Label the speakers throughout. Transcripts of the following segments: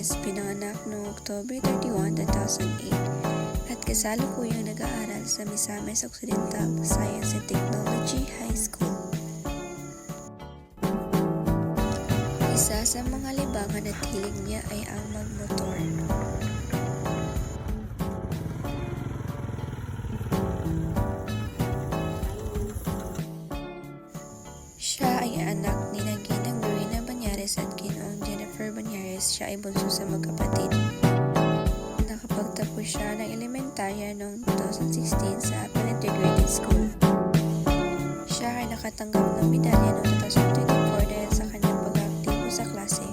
Speaker 1: Banyares, pinanganak noong October 31, 2008 at kasalukuyang nag-aaral sa Misamis Occidental Science and Technology High School. Isa sa mga libangan at hilig niya ay ang magmotor. Siya ay anak ni Ginang Dorina Banyares at Ginoong Jennifer Banyares. Siya ay bunso sa magkapatid. Nakapagtapos siya ng elementarya noong 2016 sa Apple Integrated School. Siya ay nakatanggap ng medalya noong 2024 dahil sa kanyang pag-aaktibo sa klase.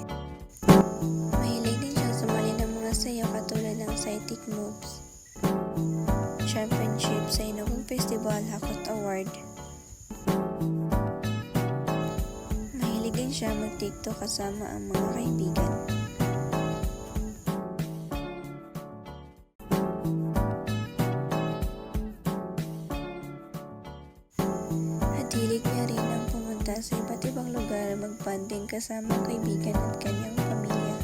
Speaker 1: Mahilig din siyang sumali ng mga sayaw katulad ng Cytic Moves Championship sa Inugong Festival Hakot Award. Mahilig din siya mag-TikTok kasama ang mga kaibigan. At hilig niya rin ang pumunta sa iba't ibang lugar, mag-bonding kasama ang kaibigan at kanyang pamilya.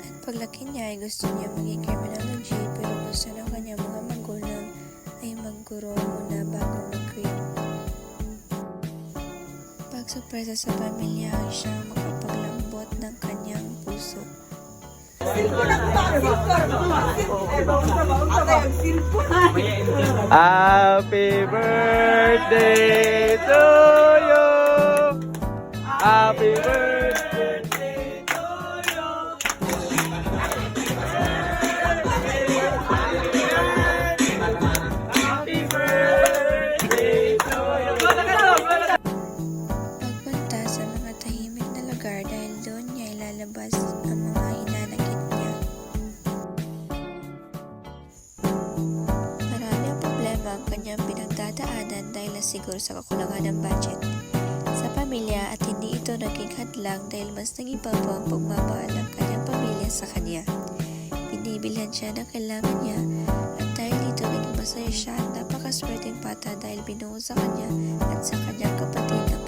Speaker 1: At paglaki niya ay gusto niya maging criminology, pero gusto ng kanyang mga magulang ay magguro muna bago mag-cream. Pagsurpresa sa pamilya ay siyang makapaglambot ng kanyang puso.
Speaker 2: Happy birthday to you. Happy birthday to you. Happy birthday to you.
Speaker 1: Pagpunta sa mga tahimik na lugar dahil doon niya ilalabas ang mga hinanakit niya. Marami ang problema ang kanyang pinagdadaanan dahil nasiguro sa kakulangan ng budget sa pamilya at hindi ito naging hadlang dahil mas nag-iba po ang pagmamahal ng kanyang pamilya sa kanya. Binibilhan siya ng kailangan niya at dahil dito naging masaya siya at napakaswerteng bata dahil binuo sa kanya at sa kanyang kapatid ang